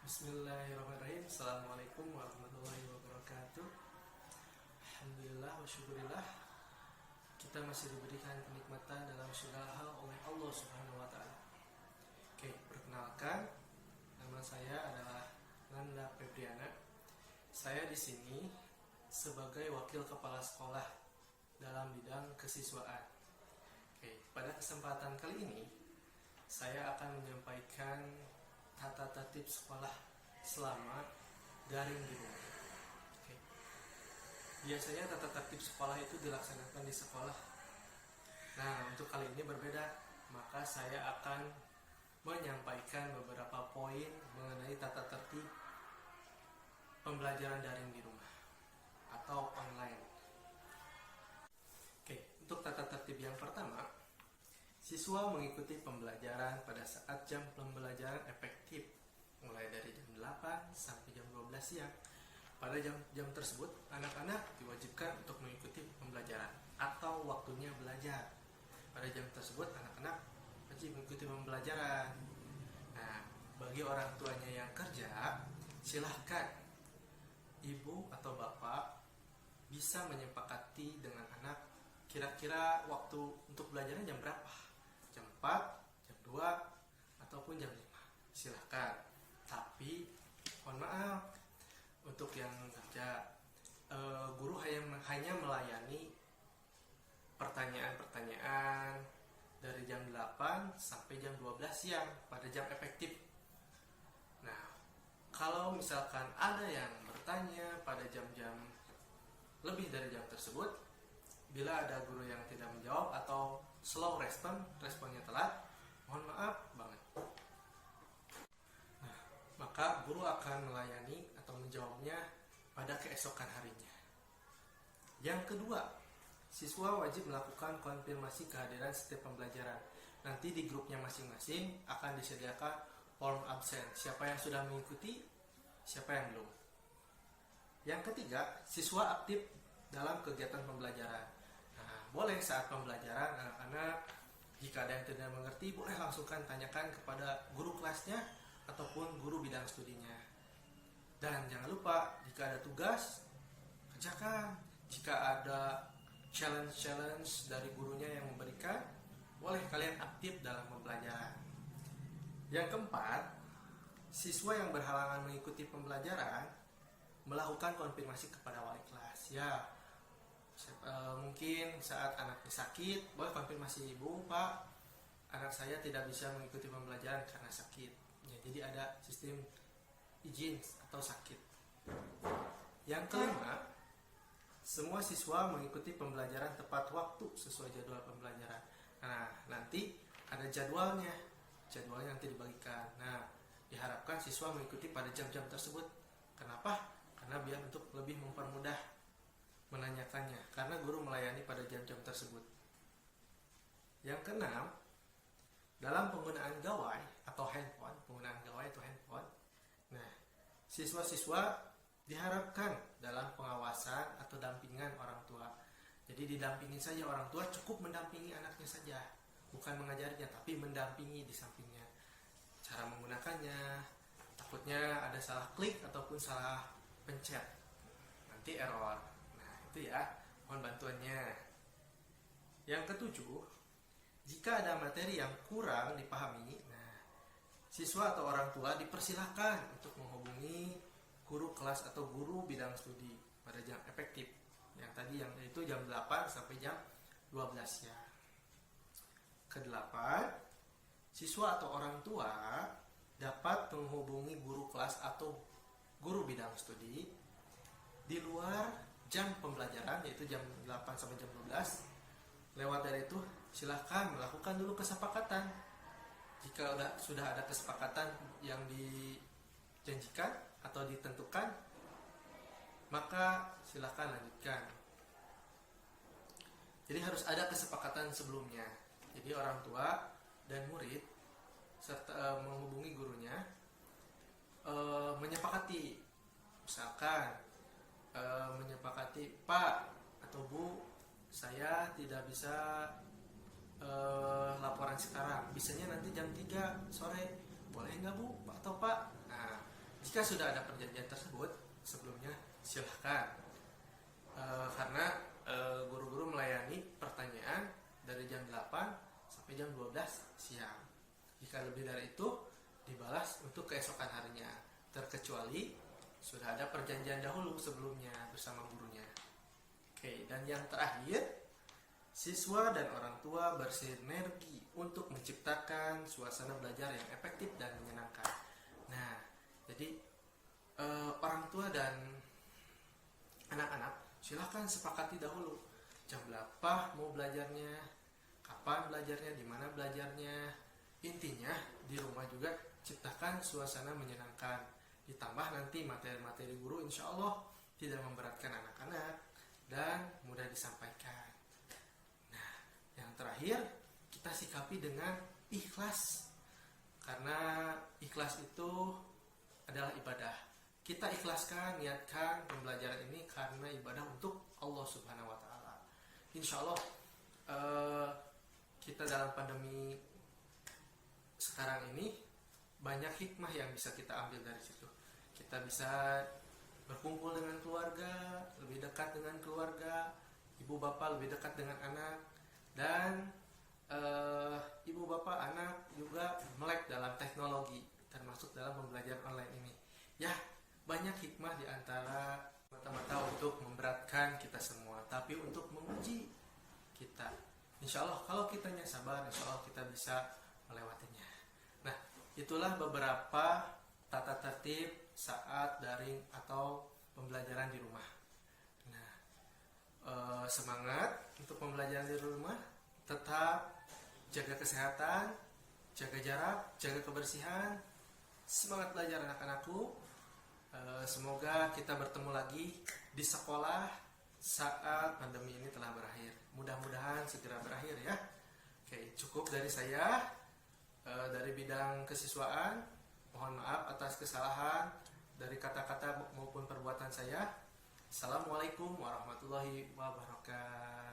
Bismillahirrahmanirrahim. Assalamualaikum warahmatullahi wabarakatuh. Alhamdulillah wa syukurillah, kita masih diberikan kenikmatan dalam segala hal oleh Allah Subhanahu wa taala. Oke, perkenalkan, nama saya adalah Nanda Febriana. Saya di sini sebagai wakil kepala sekolah dalam bidang kesiswaan. Oke, pada kesempatan kali ini saya akan menyampaikan tata tertib sekolah selama daring di rumah. Oke. Biasanya tata tertib sekolah itu dilaksanakan di sekolah. Nah, untuk kali ini berbeda, maka saya akan menyampaikan beberapa poin mengenai tata tertib pembelajaran daring di rumah atau online. Oke, untuk tata tertib yang pertama, siswa mengikuti pembelajaran pada saat jam pembelajaran efektif, mulai dari jam 8 sampai jam 12 siang. Pada jam tersebut, anak-anak diwajibkan untuk mengikuti pembelajaran atau waktunya belajar. Pada jam tersebut, anak-anak wajib mengikuti pembelajaran. Nah, bagi orang tuanya yang kerja, silahkan ibu atau bapak bisa menyepakati dengan anak kira-kira waktu untuk belajarnya jam berapa. Jam 4, jam 2, ataupun jam 5. Silahkan. Tapi mohon maaf, untuk yang kerja, guru hanya melayani pertanyaan-pertanyaan dari jam 8 sampai jam 12 siang pada jam efektif. Nah, kalau misalkan ada yang bertanya pada jam-jam lebih dari jam tersebut, bila ada guru yang tidak menjawab atau slow responnya telat, mohon maaf banget. Nah, maka guru akan melayani atau menjawabnya pada keesokan harinya. Yang kedua, siswa wajib melakukan konfirmasi kehadiran setiap pembelajaran. Nanti di grupnya masing-masing akan disediakan form absen. Siapa yang sudah mengikuti, siapa yang belum. Yang ketiga, siswa aktif dalam kegiatan pembelajaran. Nah, boleh saat pembelajaran anak-anak jika ada yang tidak mengerti, boleh langsungkan tanyakan kepada guru kelasnya ataupun guru bidang studinya. Dan jangan lupa, jika ada tugas, kerjakan. Jika ada challenge dari gurunya yang memberikan, boleh kalian aktif dalam pembelajaran. Yang keempat, siswa yang berhalangan mengikuti pembelajaran melakukan konfirmasi kepada wali kelas. Ya, mungkin saat anaknya sakit, boleh konfirmasi, ibu, pak, anak saya tidak bisa mengikuti pembelajaran karena sakit. Ya, jadi ada sistem izin atau sakit. Yang kelima, semua siswa mengikuti pembelajaran tepat waktu sesuai jadwal pembelajaran. Nah, nanti ada jadwalnya nanti dibagikan. Nah, diharapkan siswa mengikuti pada jam-jam tersebut. Kenapa? Karena biar untuk lebih mempermudah menanyakannya, karena guru melayani pada jam-jam tersebut. Yang keenam, dalam penggunaan gawai atau handphone, nah, siswa-siswa diharapkan dalam pengawasan atau dampingan orang tua. Jadi didampingi saja orang tua, cukup mendampingi anaknya saja, bukan mengajarinya, tapi mendampingi di sampingnya. Cara menggunakannya, takutnya ada salah klik ataupun salah pencet, nanti error. Itu ya, mohon bantuannya. Yang ketujuh, jika ada materi yang kurang dipahami, nah, siswa atau orang tua dipersilahkan untuk menghubungi guru kelas atau guru bidang studi pada jam efektif. Yang tadi yang itu jam 8 sampai jam 12 ya. Kedelapan, siswa atau orang tua dapat menghubungi guru kelas atau guru bidang studi di luar jam pembelajaran, yaitu jam 8 sampai jam 12. Lewat dari itu, silahkan melakukan dulu kesepakatan. Jika sudah ada kesepakatan yang dijanjikan atau ditentukan, maka silahkan lanjutkan. Jadi harus ada kesepakatan sebelumnya. Jadi orang tua dan murid serta menghubungi gurunya, menyepakati, misalkan menyepakati, Pak atau Bu, saya tidak bisa laporan sekarang, bisanya nanti jam 3 sore, boleh nggak Bu atau Pak? Nah, Jika sudah ada perjanjian tersebut sebelumnya, silahkan. Karena guru-guru melayani pertanyaan dari jam 8 sampai jam 12 siang. Jika lebih dari itu, dibalas untuk keesokan harinya, terkecuali sudah ada perjanjian dahulu sebelumnya bersama gurunya. Oke, dan yang terakhir, siswa dan orang tua bersinergi untuk menciptakan suasana belajar yang efektif dan menyenangkan. Nah, jadi orang tua dan anak-anak silahkan sepakati dahulu jam berapa mau belajarnya, kapan belajarnya, di mana belajarnya. Intinya di rumah juga ciptakan suasana menyenangkan. Ditambah nanti materi-materi guru insya Allah tidak memberatkan anak-anak dan mudah disampaikan. Nah, yang terakhir kita sikapi dengan ikhlas. Karena ikhlas itu adalah ibadah. Kita ikhlaskan, niatkan pembelajaran ini karena ibadah untuk Allah Subhanahu wa Ta'ala. Insya Allah kita dalam pandemi sekarang ini banyak hikmah yang bisa kita ambil dari situ. Kita bisa berkumpul dengan keluarga, lebih dekat dengan keluarga, ibu bapak lebih dekat dengan anak, dan ibu bapak anak juga melek dalam teknologi, termasuk dalam pembelajaran online ini. Ya, banyak hikmah di antara mata-mata untuk memberatkan kita semua, tapi untuk menguji kita. Insya Allah kalau kitanya sabar, insya Allah kita bisa melewatinya. Nah, itulah beberapa tata tertib saat daring atau pembelajaran di rumah. Nah, semangat untuk pembelajaran di rumah, tetap jaga kesehatan, jaga jarak, jaga kebersihan. Semangat belajar anak-anakku. Semoga kita bertemu lagi di sekolah saat pandemi ini telah berakhir. Mudah-mudahan segera berakhir ya. Oke, cukup dari saya. Dari bidang kesiswaan, mohon maaf atas kesalahan dari kata-kata maupun perbuatan saya. Assalamualaikum warahmatullahi wabarakatuh.